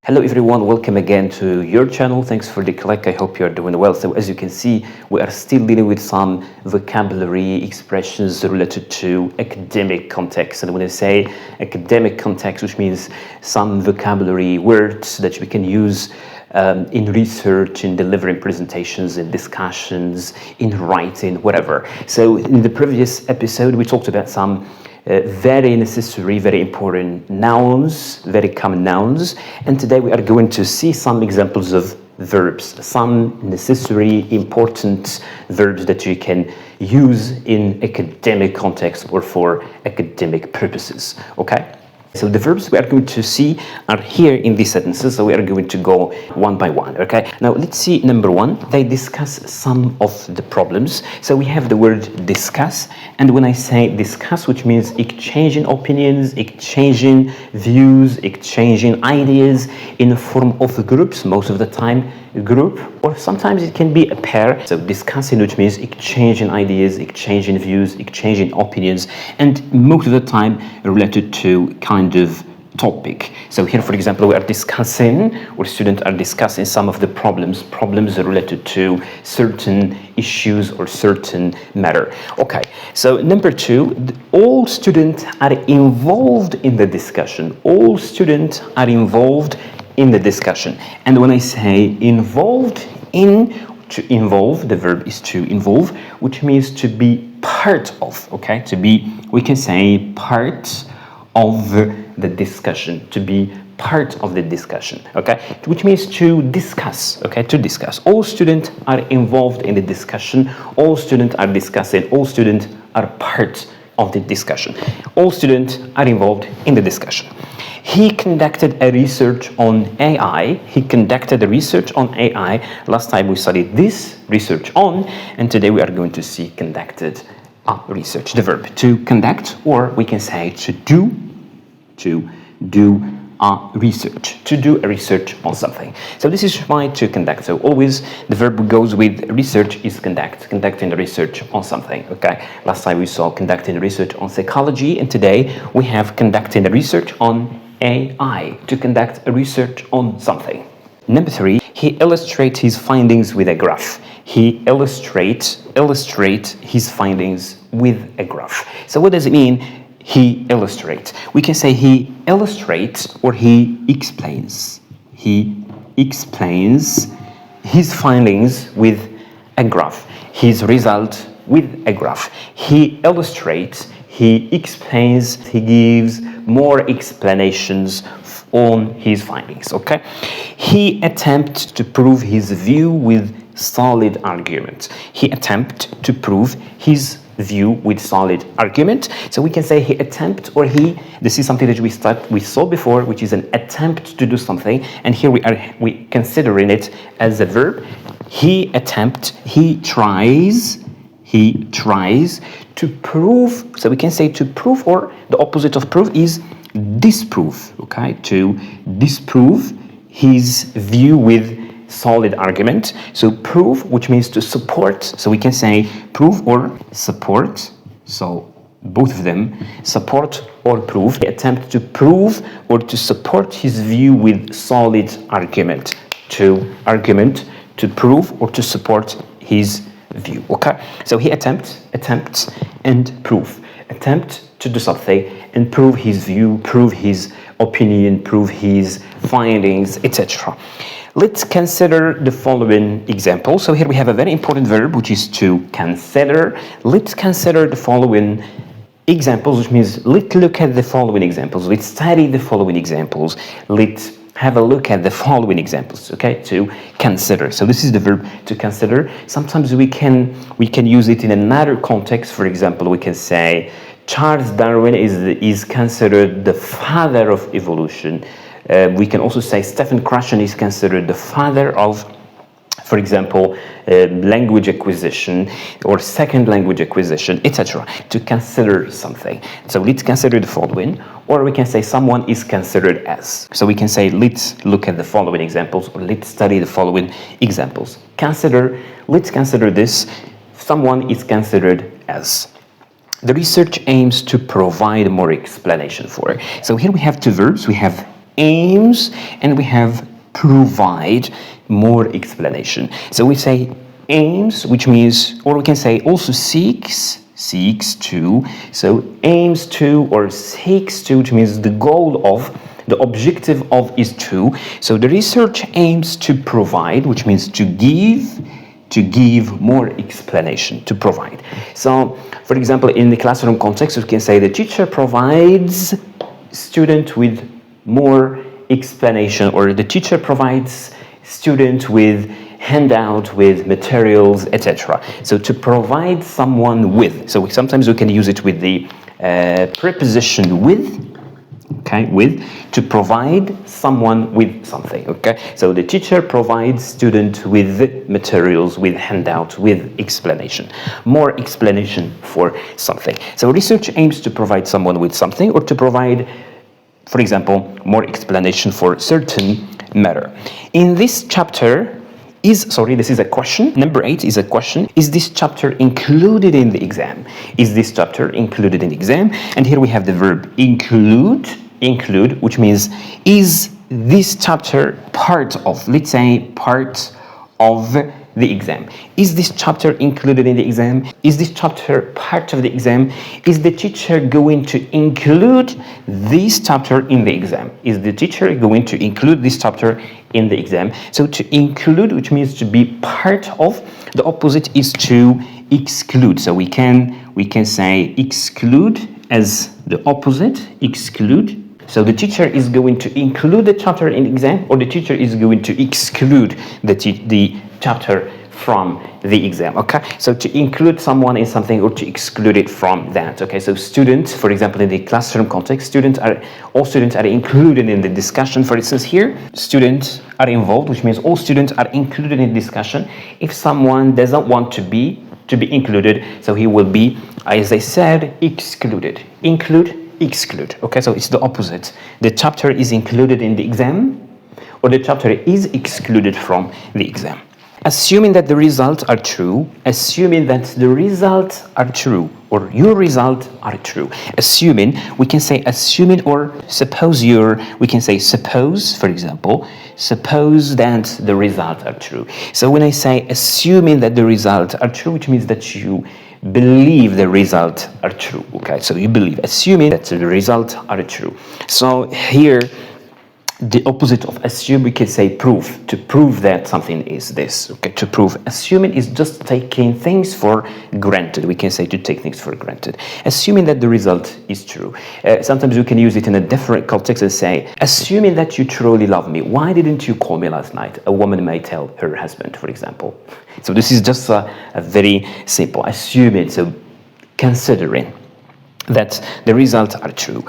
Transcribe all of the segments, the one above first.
Hello everyone, welcome again to your channel. Thanks for the click. I hope you're doing well. So as you can see, we are still dealing with some vocabulary expressions related to academic context. And when I say academic context, which means some vocabulary words that we can use in research, in delivering presentations, in discussions, in writing, whatever. So in the previous episode, we talked about some very necessary, very important nouns, very common nouns. And today we are going to see some examples of verbs, some necessary, important verbs that you can use in academic context or for academic purposes, okay? So the verbs we are going to see are here in these sentences, so we are going to go one by one, okay? Now let's see number one. They discuss some of the problems. So we have the word discuss, and when I say discuss, which means exchanging opinions, exchanging views, exchanging ideas in the form of groups, most of the time group, or sometimes it can be a pair. So discussing, which means exchanging ideas, exchanging views, exchanging opinions, and most of the time related to kind of topic. So here, for example, we are discussing, or students are discussing some of the problems related to certain issues or certain matter. Okay, so number two, all students are involved in the discussion. All students are involved in the discussion. And when I say involved in, to involve, the verb is to involve, which means to be part of, okay? To be, we can say part of the discussion, to be part of the discussion, okay? Which means to discuss, okay? To discuss. All students are involved in the discussion. All students are discussing. All students are part of the discussion. All students are involved in the discussion. He conducted a research on AI. He conducted a research on AI. Last time we studied this research on, and today we are going to see conducted research. The verb to conduct, or we can say to do a research, to do a research on something. So this is why to conduct. So always the verb goes with research is conducting a research on something, okay? Last time we saw conducting research on psychology, and today we have conducting a research on AI, to conduct a research on something. Number three, he illustrates his findings with a graph. He illustrates his findings with a graph. So what does it mean? He illustrates. We can say he illustrates or he explains. He explains his findings with a graph. His result with a graph. He illustrates, he explains, he gives more explanations on his findings, okay? He attempts to prove his view with solid argument. He attempts to prove his view with solid argument. So we can say he attempt, or he, this is something that we saw before, which is an attempt to do something, and here we considering it as a verb. He attempt, he tries to prove. So we can say to prove, or the opposite of prove is disprove, okay? To disprove his view with solid argument. So prove, which means to support. So we can say prove or support. So both of them, support or prove. Attempt to prove or to support his view with solid argument. To argument, to prove or to support his view, okay? So he attempts and prove. Attempt to do something and prove his view, prove his opinion, prove his findings, etc. Let's consider the following example. So here we have a very important verb, which is to consider. Let's consider the following examples, which means let's look at the following examples. Let's study the following examples. Let's have a look at the following examples, okay? To consider. So this is the verb to consider. Sometimes we can use it in another context. For example, we can say Charles Darwin is considered the father of evolution. We can also say Stephen Krashen is considered the father of, for example, language acquisition or second language acquisition, etc. To consider something. So let's consider the following, or we can say someone is considered as. So we can say let's look at the following examples, or let's study the following examples. Consider, let's consider this, someone is considered as. The research aims to provide more explanation for it. So here we have two verbs. We have aims, and we have provide, more explanation. So we say aims, which means, or we can say also seeks to, so aims to or seeks to, which means the goal of, the objective of is to. So the research aims to provide, which means to give more explanation, to provide. So, for example, in the classroom context, we can say the teacher provides student with more explanation, or the teacher provides student with handout, with materials, etc. So to provide someone with, so sometimes we can use it with the preposition with, okay, with, to provide someone with something, okay? So the teacher provides student with materials, with handout, with explanation. More explanation for something. So research aims to provide someone with something, or to provide, for example, more explanation for certain matter. In this chapter, this is a question. Number 8 is a question. Is this chapter included in the exam? Is this chapter included in the exam? And here we have the verb include, which means, is this chapter part of, let's say, part of the exam? Is this chapter included in the exam? Is this chapter part of the exam? Is the teacher going to include this chapter in the exam? Is the teacher going to include this chapter in the exam? So to include, which means to be part of, the opposite is to exclude. So we can say exclude as the opposite, exclude. So the teacher is going to include the chapter in the exam, or the teacher is going to exclude the chapter from the exam, okay? So to include someone in something, or to exclude it from that, okay? So students, for example, in the classroom context, all students are included in the discussion. For instance, here, students are involved, which means all students are included in the discussion. If someone doesn't want to be included, so he will be, as I said, excluded. Exclude, okay? So it's the opposite. The chapter is included in the exam, or the chapter is excluded from the exam. Assuming that the results are true, or your results are true. Assuming, we can say assuming, or we can say suppose, for example, suppose that the results are true. So when I say assuming that the results are true, which means that you believe the results are true, okay? So you believe, assuming that the results are true. So here, the opposite of assume, we can say prove, to prove that something is this, okay? To prove. Assuming is just taking things for granted. We can say to take things for granted. Assuming that the result is true. Sometimes we can use it in a different context and say, assuming that you truly love me, why didn't you call me last night? A woman may tell her husband, for example. So this is just a very simple assuming, so considering that the results are true.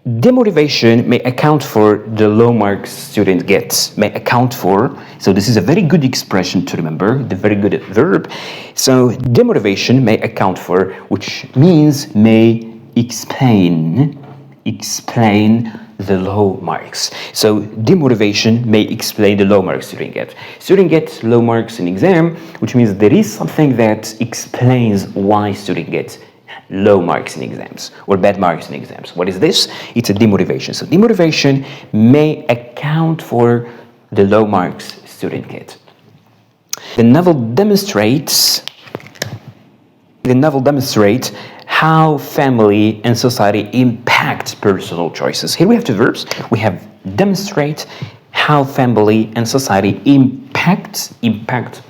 Demotivation may account for the low marks student gets, may account for, so this is a very good expression to remember, the very good verb. So demotivation may account for, which means may explain the low marks. So demotivation may explain the low marks student get. Student gets low marks in exam, which means there is something that explains why student gets low marks in exams, or bad marks in exams. What is this? It's a demotivation. So demotivation may account for the low marks student get. The novel demonstrates how family and society impact personal choices. Here we have two verbs. We have demonstrate, how family and society impact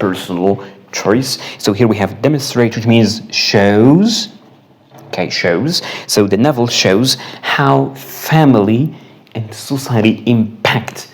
personal choice. So here we have demonstrate, which means shows. Okay, shows. So the novel shows how family and society impact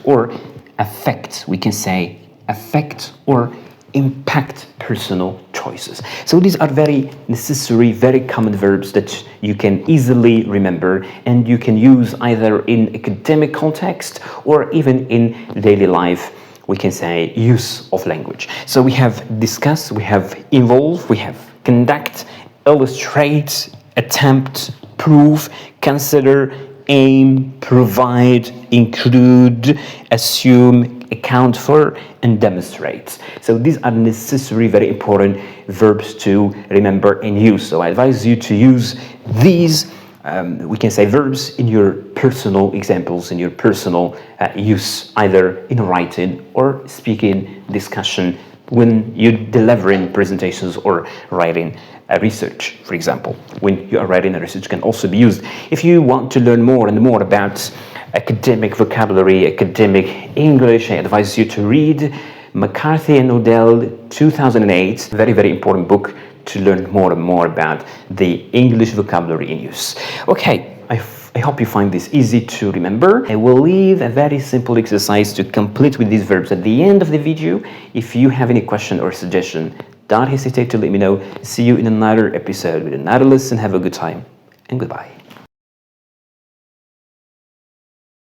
or affect. We can say affect or impact personal choices. So these are very necessary, very common verbs that you can easily remember, and you can use either in academic context or even in daily life. We can say use of language. So we have discuss, we have involve, we have conduct, illustrate, attempt, prove, consider, aim, provide, include, assume, account for, and demonstrate. So these are necessary, very important verbs to remember and use. So I advise you to use these we can say verbs in your personal examples, in your personal use, either in writing or speaking, discussion, when you're delivering presentations or writing research, for example. When you are writing a research can also be used. If you want to learn more and more about academic vocabulary, academic English, I advise you to read Mccarthy and O'dell 2008, very, very important book to learn more and more about the English vocabulary in use. Okay, I hope you find this easy to remember. I will leave a very simple exercise to complete with these verbs at the end of the video. If you have any question or suggestion, don't hesitate to let me know. See you in another episode with another lesson. Have a good time and goodbye.